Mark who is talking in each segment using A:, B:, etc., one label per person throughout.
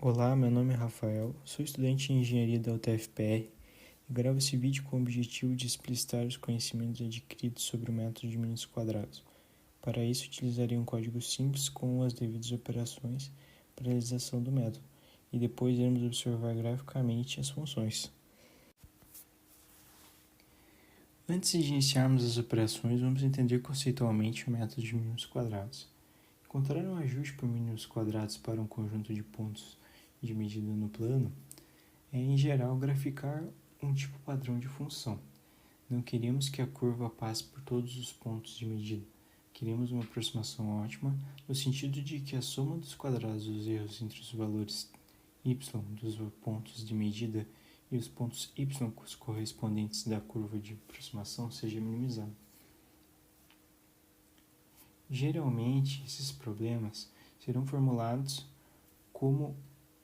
A: Olá, meu nome é Rafael, sou estudante de engenharia da UTFPR e gravo esse vídeo com o objetivo de explicitar os conhecimentos adquiridos sobre o método de mínimos quadrados. Para isso, utilizarei um código simples com as devidas operações para a realização do método e depois iremos observar graficamente as funções. Antes de iniciarmos as operações, vamos entender conceitualmente o método de mínimos quadrados. Encontrar um ajuste por mínimos quadrados para um conjunto de pontos de medida no plano é, em geral, graficar um tipo padrão de função. Não queremos que a curva passe por todos os pontos de medida. Queremos uma aproximação ótima, no sentido de que a soma dos quadrados dos erros entre os valores y dos pontos de medida e os pontos y correspondentes da curva de aproximação seja minimizada. Geralmente, esses problemas serão formulados como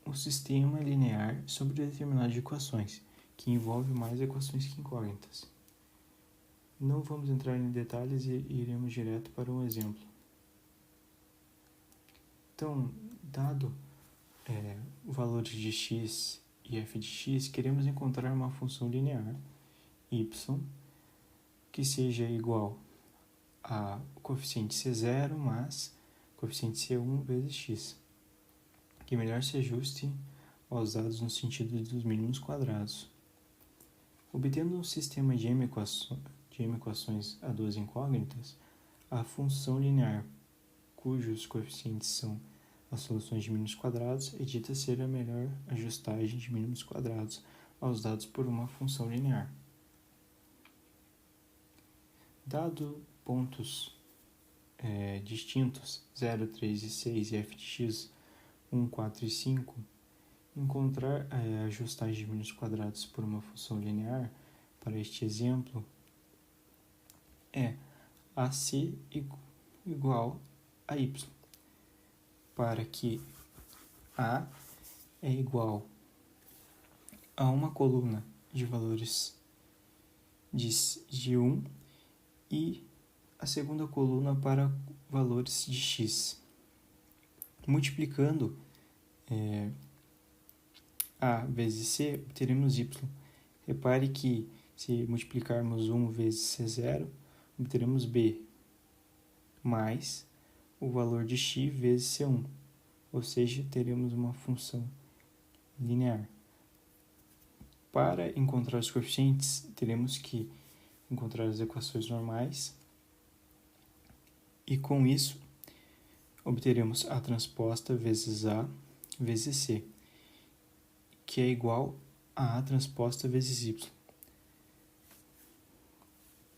A: um sistema linear sobre determinadas equações, que envolve mais equações que incógnitas. Não vamos entrar em detalhes e iremos direto para um exemplo. Então, dado o valor de x e f de x, queremos encontrar uma função linear y que seja igual a coeficiente C0 mais coeficiente C1 vezes x, que melhor se ajuste aos dados no sentido dos mínimos quadrados. Obtendo um sistema de m equações a duas incógnitas, a função linear cujos coeficientes são as soluções de mínimos quadrados é dita ser a melhor ajustagem de mínimos quadrados aos dados por uma função linear. Dado pontos distintos 0, 3 e 6 e f de x 1, 4 e 5, encontrar a ajustagem de mínimos quadrados por uma função linear, para este exemplo, é AC igual a y, para que A é igual a uma coluna de valores de 1 e a segunda coluna para valores de x. Multiplicando A vezes C, obteremos y. Repare que se multiplicarmos 1 vezes C0, obteremos B, mais o valor de x vezes C1, ou seja, teremos uma função linear. Para encontrar os coeficientes, teremos que encontrar as equações normais e, com isso, obteremos A transposta vezes A vezes C, que é igual a A transposta vezes Y.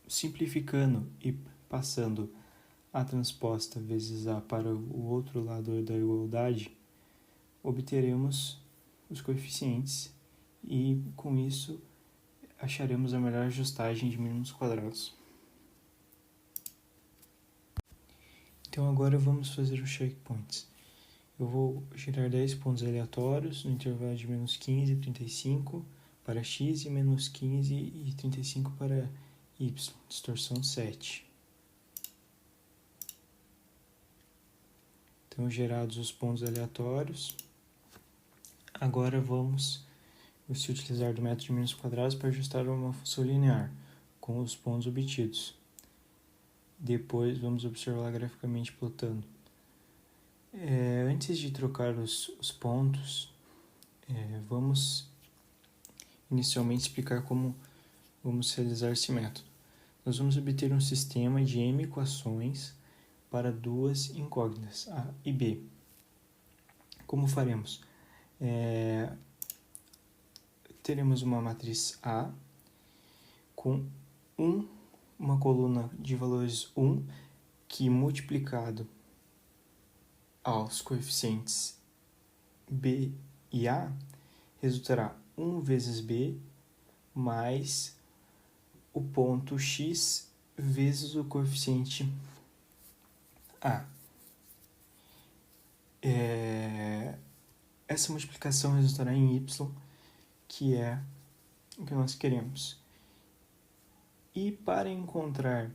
A: Simplificando e passando A transposta vezes A para o outro lado da igualdade, obteremos os coeficientes e, com isso, acharemos a melhor ajustagem de mínimos quadrados. Então agora vamos fazer os checkpoints. Eu vou gerar 10 pontos aleatórios no intervalo de menos 15 e 35 para x e menos 15 e 35 para y, distorção 7. Então, gerados os pontos aleatórios, agora vamos se utilizar do método de mínimos quadrados para ajustar uma função linear com os pontos obtidos. Depois vamos observar graficamente plotando. Antes de trocar os pontos, vamos inicialmente explicar como vamos realizar esse método. Nós vamos obter um sistema de m equações para duas incógnitas, A e B. Como faremos? Teremos uma matriz A com uma coluna de valores 1, que multiplicado aos coeficientes B e A, resultará 1 vezes B mais o ponto x vezes o coeficiente A. Essa multiplicação resultará em y, que é o que nós queremos. E para encontrar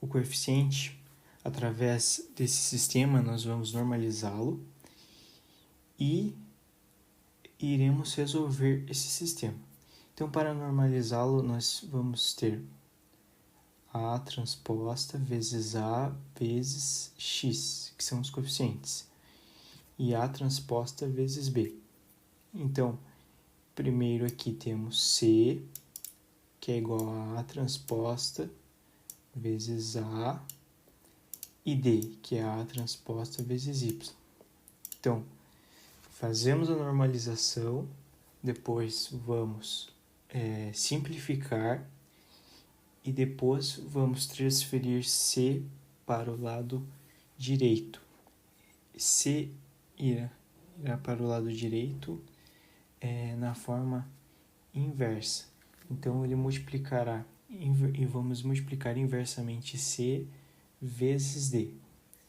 A: o coeficiente, através desse sistema, nós vamos normalizá-lo e iremos resolver esse sistema. Então, para normalizá-lo, nós vamos ter A transposta vezes A vezes X, que são os coeficientes, e A transposta vezes B. Então, primeiro aqui temos C, que é igual a A transposta vezes A, e D, que é A transposta vezes Y. Então, fazemos a normalização, depois vamos simplificar e depois vamos transferir C para o lado direito. C irá para o lado direito na forma inversa. Então, ele multiplicará, e vamos multiplicar inversamente C vezes D.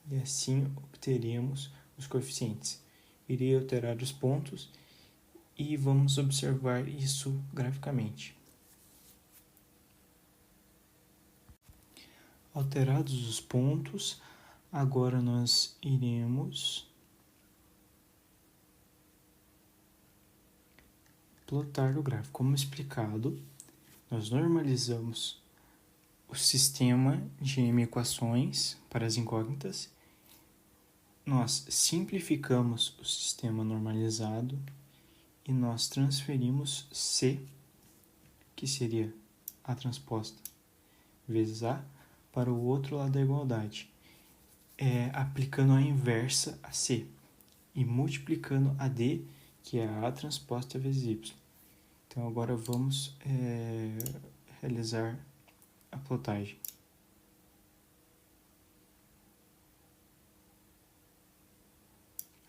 A: E assim obteremos os coeficientes. Irei alterar os pontos e vamos observar isso graficamente. Alterados os pontos, agora nós iremos plotar o gráfico. Como explicado, nós normalizamos o sistema de M equações para as incógnitas, nós simplificamos o sistema normalizado e nós transferimos C, que seria A transposta vezes A, para o outro lado da igualdade, aplicando a inversa a C e multiplicando a D, que é a A transposta vezes Y. Então, agora vamos realizar a plotagem.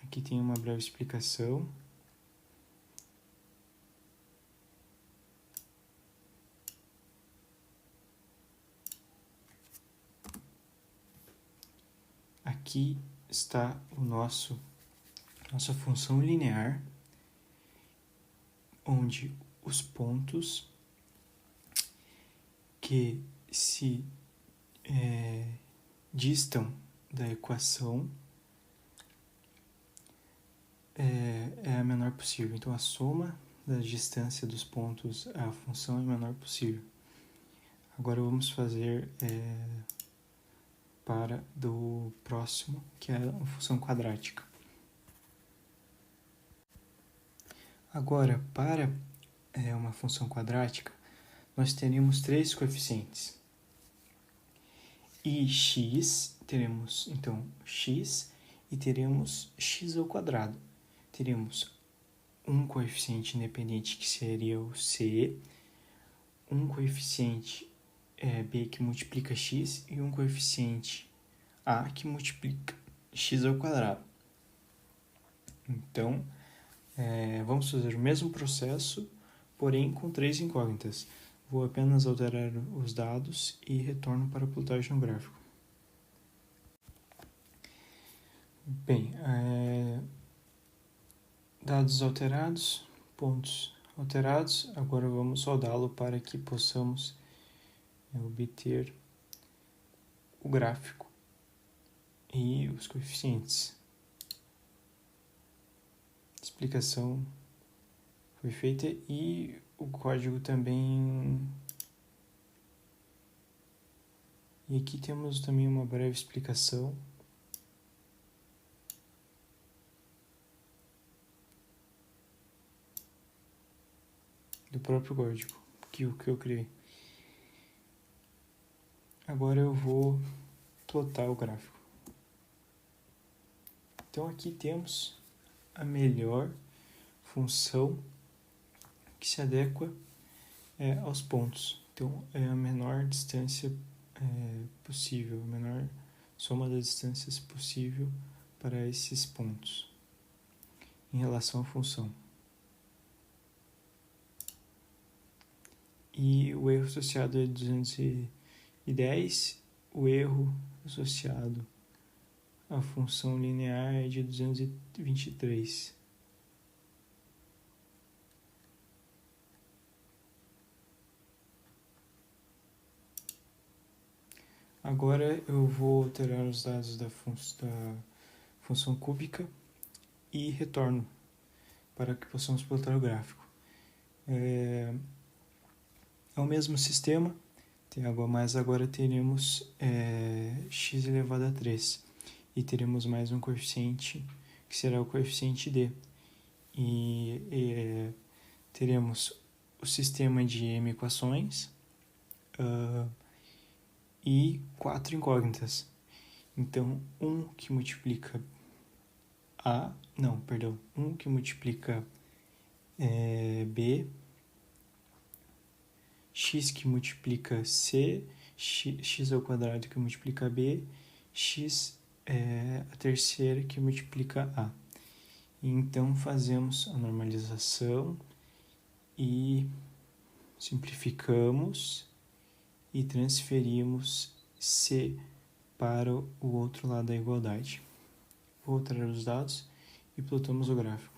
A: Aqui tem uma breve explicação. Aqui está nossa função linear, onde os pontos que se distam da equação é a menor possível. Então, a soma da distância dos pontos à função é a menor possível. Agora vamos fazer para do próximo, que é a função quadrática. Agora, para uma função quadrática, nós teríamos três coeficientes. E x, teremos então x e teremos x ao quadrado. Teremos um coeficiente independente que seria o c, um coeficiente b que multiplica x e um coeficiente a que multiplica x ao quadrado. Então, vamos fazer o mesmo processo, porém com três incógnitas. Vou apenas alterar os dados e retorno para a plotagem no gráfico. Bem, dados alterados, pontos alterados. Agora vamos soldá-lo para que possamos obter o gráfico e os coeficientes. A explicação foi feita e o código também. E aqui temos também uma breve explicação. Do próprio código que eu criei. Agora eu vou plotar o gráfico. Então aqui temos a melhor função que se adequa aos pontos. Então é a menor distância possível, a menor soma das distâncias possível para esses pontos em relação à função. E o erro associado é 210, o erro associado à função linear é de 223. Agora eu vou alterar os dados da função cúbica e retorno para que possamos plotar o gráfico. É o mesmo sistema, mas agora teremos x elevado a 3 e teremos mais um coeficiente que será o coeficiente d. E teremos o sistema de m equações e 4 incógnitas. Então, 1 que multiplica b, x que multiplica c, x ao quadrado que multiplica b, x a terceira que multiplica a. Então, fazemos a normalização e simplificamos e transferimos c para o outro lado da igualdade. Vou alterar os dados e plotamos o gráfico.